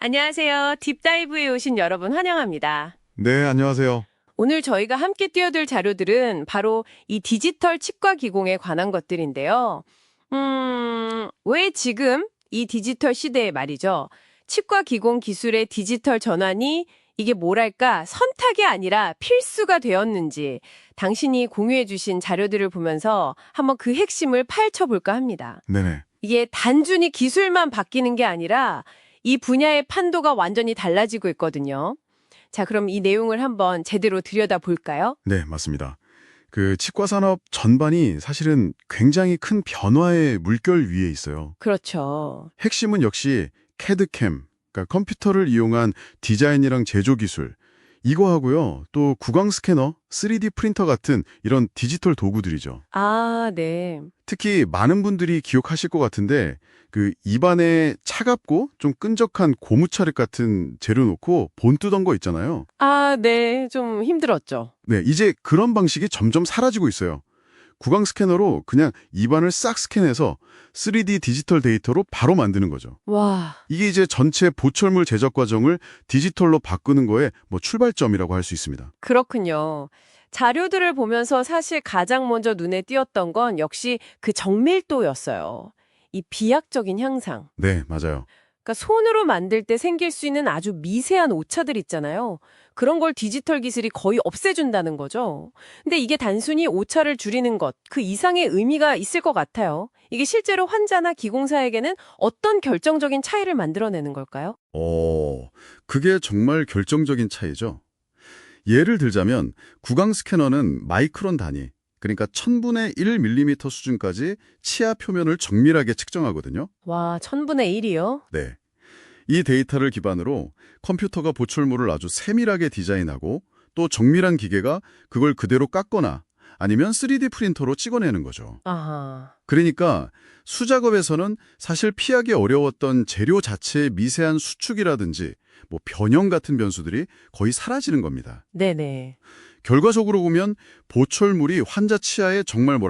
안녕하세요. 딥다이브에 오신 여러분 환영합니다. 네, 안녕하세요. 오늘 저희가 함께 띄워둘 자료들은 바로 이 디지털 치과 기공에 관한 것들인데요. 왜 지금 이 디지털 시대에 말이죠. 치과 기공 기술의 디지털 전환이 이게 뭐랄까 선택이 아니라 필수가 되었는지 당신이 공유해 주신 자료들을 보면서 한번 그 핵심을 파헤쳐볼까 합니다. 네네. 이게 단순히 기술만 바뀌는 게 아니라 이 분야의 판도가 완전히 달라지고 있거든요. 자, 그럼 이 내용을 한번 제대로 들여다볼까요? 네, 맞습니다. 치과 산업 전반이 사실은 굉장히 큰 변화의 물결 위에 있어요. 그렇죠. 핵심은 역시 CAD/CAM, 그러니까 컴퓨터를 이용한 디자인이랑 제조 기술, 이거 하고요. 또 구강 스캐너, 3D 프린터 같은 이런 디지털 도구들이죠. 아, 네. 특히 많은 분들이 기억하실 것 같은데 입안에 차갑고 좀 끈적한 고무차륵 같은 재료 놓고 본 뜨던 거 있잖아요. 아, 네. 좀 힘들었죠. 네, 이제 그런 방식이 점점 사라지고 있어요. 구강 스캐너로 그냥 입안을 싹 스캔해서 3D 디지털 데이터로 바로 만드는 거죠. 와, 이게 이제 전체 보철물 제작 과정을 디지털로 바꾸는 거에 출발점이라고 할 수 있습니다. 그렇군요. 자료들을 보면서 사실 가장 먼저 눈에 띄었던 건 역시 그 정밀도였어요. 이 비약적인 향상. 네, 맞아요. 그러니까 손으로 만들 때 생길 수 있는 아주 미세한 오차들 있잖아요. 그런 걸 디지털 기술이 거의 없애준다는 거죠. 근데 이게 단순히 오차를 줄이는 것, 그 이상의 의미가 있을 것 같아요. 이게 실제로 환자나 기공사에게는 어떤 결정적인 차이를 만들어내는 걸까요? 그게 정말 결정적인 차이죠. 예를 들자면 구강 스캐너는 마이크론 단위, 그러니까 1000분의 1mm 수준까지 치아 표면을 정밀하게 측정하거든요. 와, 1000분의 1이요? 네. 이 데이터를 기반으로 컴퓨터가 보철물을 아주 세밀하게 디자인하고 또 정밀한 기계가 그걸 그대로 깎거나 아니면 3D 프린터로 찍어내는 거죠. 아하. 그러니까 수작업에서는 사실 피하기 어려웠던 재료 자체의 미세한 수축이라든지 변형 같은 변수들이 거의 사라지는 겁니다. 네네. 결과적으로 보면 보철물이 환자 치아에 정말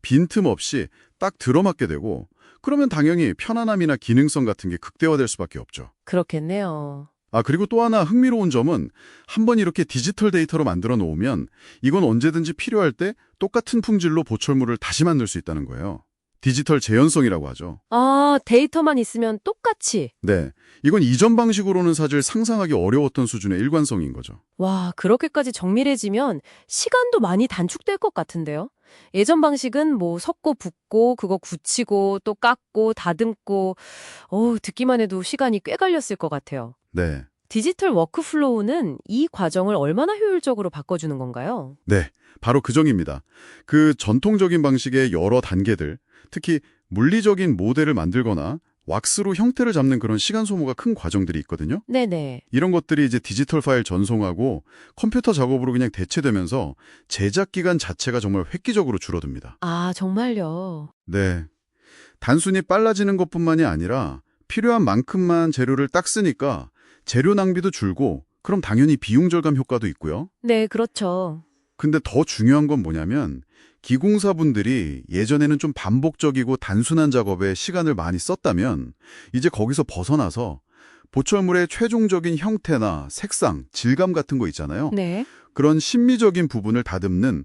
빈틈없이 딱 들어맞게 되고 그러면 당연히 편안함이나 기능성 같은 게 극대화될 수밖에 없죠. 그렇겠네요. 그리고 또 하나 흥미로운 점은 한번 이렇게 디지털 데이터로 만들어 놓으면 이건 언제든지 필요할 때 똑같은 품질로 보철물을 다시 만들 수 있다는 거예요. 디지털 재현성이라고 하죠. 아, 데이터만 있으면 똑같이. 네, 이건 이전 방식으로는 사실 상상하기 어려웠던 수준의 일관성인 거죠. 와, 그렇게까지 정밀해지면 시간도 많이 단축될 것 같은데요? 예전 방식은 섞고 붓고 그거 굳히고 또 깎고 다듬고 듣기만 해도 시간이 꽤 걸렸을 것 같아요. 네. 디지털 워크플로우는 이 과정을 얼마나 효율적으로 바꿔주는 건가요? 네, 바로 그 점입니다. 전통적인 방식의 여러 단계들, 특히 물리적인 모델을 만들거나 왁스로 형태를 잡는 그런 시간 소모가 큰 과정들이 있거든요. 네네. 이런 것들이 이제 디지털 파일 전송하고 컴퓨터 작업으로 그냥 대체되면서 제작 기간 자체가 정말 획기적으로 줄어듭니다. 아, 정말요? 네, 단순히 빨라지는 것뿐만이 아니라 필요한 만큼만 재료를 딱 쓰니까 재료 낭비도 줄고 그럼 당연히 비용 절감 효과도 있고요. 네, 그렇죠. 근데 더 중요한 건 뭐냐면 기공사분들이 예전에는 좀 반복적이고 단순한 작업에 시간을 많이 썼다면 이제 거기서 벗어나서 보철물의 최종적인 형태나 색상, 질감 같은 거 있잖아요. 네. 그런 심미적인 부분을 다듬는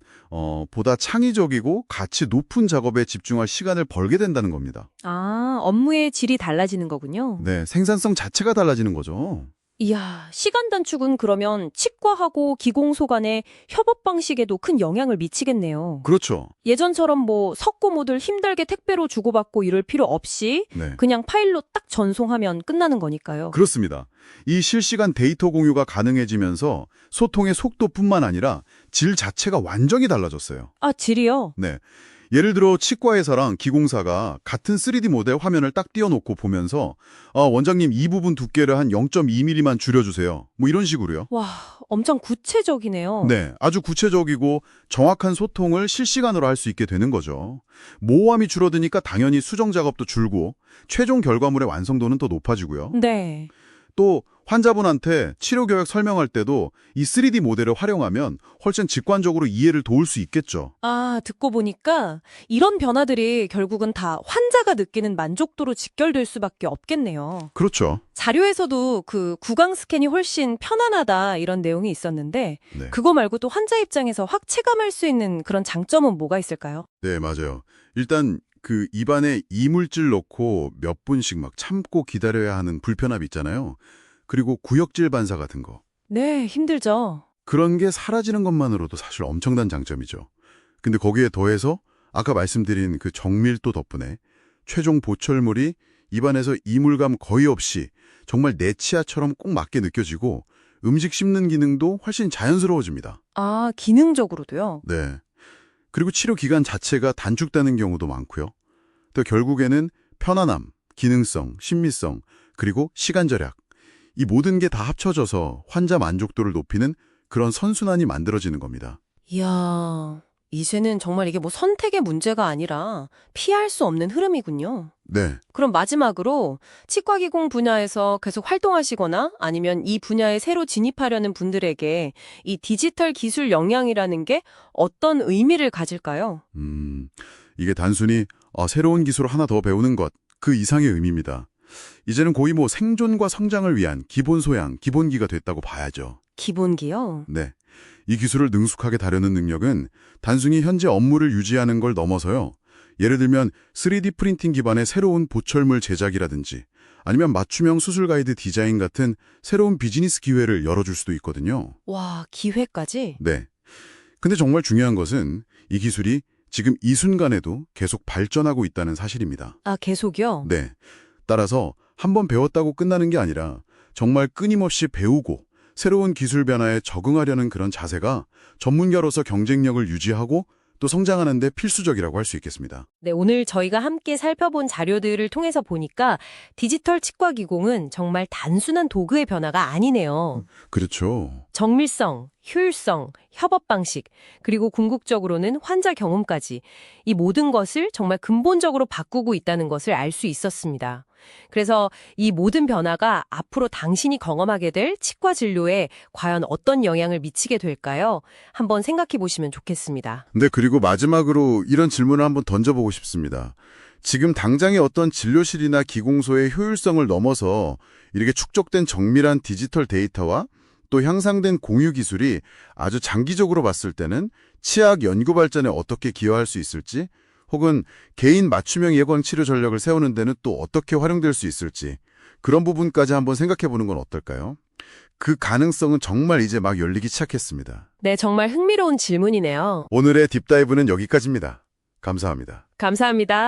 보다 창의적이고 가치 높은 작업에 집중할 시간을 벌게 된다는 겁니다. 아, 업무의 질이 달라지는 거군요. 네, 생산성 자체가 달라지는 거죠. 이야, 시간 단축은 그러면 치과하고 기공소 간의 협업 방식에도 큰 영향을 미치겠네요. 그렇죠. 예전처럼 석고모들 힘들게 택배로 주고받고 이럴 필요 없이 네. 그냥 파일로 딱 전송하면 끝나는 거니까요. 그렇습니다. 이 실시간 데이터 공유가 가능해지면서 소통의 속도뿐만 아니라 질 자체가 완전히 달라졌어요. 아, 질이요? 네. 예를 들어 치과회사랑 기공사가 같은 3D 모델 화면을 딱 띄워놓고 보면서 원장님 이 부분 두께를 한 0.2mm만 줄여주세요. 이런 식으로요. 와, 엄청 구체적이네요. 네, 아주 구체적이고 정확한 소통을 실시간으로 할 수 있게 되는 거죠. 모호함이 줄어드니까 당연히 수정 작업도 줄고 최종 결과물의 완성도는 더 높아지고요. 네. 또 환자분한테 치료 계획 설명할 때도 이 3D 모델을 활용하면 훨씬 직관적으로 이해를 도울 수 있겠죠. 아, 듣고 보니까 이런 변화들이 결국은 다 환자가 느끼는 만족도로 직결될 수밖에 없겠네요. 그렇죠. 자료에서도 그 구강 스캔이 훨씬 편안하다 이런 내용이 있었는데 네. 그거 말고 또 환자 입장에서 확 체감할 수 있는 그런 장점은 뭐가 있을까요? 네, 맞아요. 일단 그 입안에 이물질 넣고 몇 분씩 막 참고 기다려야 하는 불편함 있잖아요. 그리고 구역질 반사 같은 거. 네, 힘들죠. 그런 게 사라지는 것만으로도 사실 엄청난 장점이죠. 근데 거기에 더해서 아까 말씀드린 그 정밀도 덕분에 최종 보철물이 입안에서 이물감 거의 없이 정말 내 치아처럼 꼭 맞게 느껴지고 음식 씹는 기능도 훨씬 자연스러워집니다. 아, 기능적으로도요? 네. 그리고 치료 기간 자체가 단축되는 경우도 많고요. 또 결국에는 편안함, 기능성, 신미성, 그리고 시간 절약. 이 모든 게 다 합쳐져서 환자 만족도를 높이는 그런 선순환이 만들어지는 겁니다. 이야, 이제는 정말 이게 뭐 선택의 문제가 아니라 피할 수 없는 흐름이군요. 네. 그럼 마지막으로 치과기공 분야에서 계속 활동하시거나 아니면 이 분야에 새로 진입하려는 분들에게 이 디지털 기술 역량이라는 게 어떤 의미를 가질까요? 이게 단순히 새로운 기술을 하나 더 배우는 것, 그 이상의 의미입니다. 이제는 거의 뭐 생존과 성장을 위한 기본 소양, 기본기가 됐다고 봐야죠. 기본기요? 네. 이 기술을 능숙하게 다루는 능력은 단순히 현재 업무를 유지하는 걸 넘어서요. 예를 들면 3D 프린팅 기반의 새로운 보철물 제작이라든지 아니면 맞춤형 수술 가이드 디자인 같은 새로운 비즈니스 기회를 열어줄 수도 있거든요. 와, 기회까지? 네. 근데 정말 중요한 것은 이 기술이 지금 이 순간에도 계속 발전하고 있다는 사실입니다. 아, 계속이요? 네. 따라서 한번 배웠다고 끝나는 게 아니라 정말 끊임없이 배우고 새로운 기술 변화에 적응하려는 그런 자세가 전문가로서 경쟁력을 유지하고 또 성장하는 데 필수적이라고 할 수 있겠습니다. 네, 오늘 저희가 함께 살펴본 자료들을 통해서 보니까 디지털 치과 기공은 정말 단순한 도구의 변화가 아니네요. 그렇죠. 정밀성, 효율성, 협업 방식, 그리고 궁극적으로는 환자 경험까지 이 모든 것을 정말 근본적으로 바꾸고 있다는 것을 알 수 있었습니다. 그래서 이 모든 변화가 앞으로 당신이 경험하게 될 치과 진료에 과연 어떤 영향을 미치게 될까요? 한번 생각해 보시면 좋겠습니다. 네, 그리고 마지막으로 이런 질문을 한번 던져보고 싶습니다. 지금 당장의 어떤 진료실이나 기공소의 효율성을 넘어서 이렇게 축적된 정밀한 디지털 데이터와 또 향상된 공유 기술이 아주 장기적으로 봤을 때는 치약 연구 발전에 어떻게 기여할 수 있을지, 혹은 개인 맞춤형 예방 치료 전략을 세우는 데는 또 어떻게 활용될 수 있을지, 그런 부분까지 한번 생각해 보는 건 어떨까요? 그 가능성은 정말 이제 막 열리기 시작했습니다. 네, 정말 흥미로운 질문이네요. 오늘의 딥다이브는 여기까지입니다. 감사합니다. 감사합니다.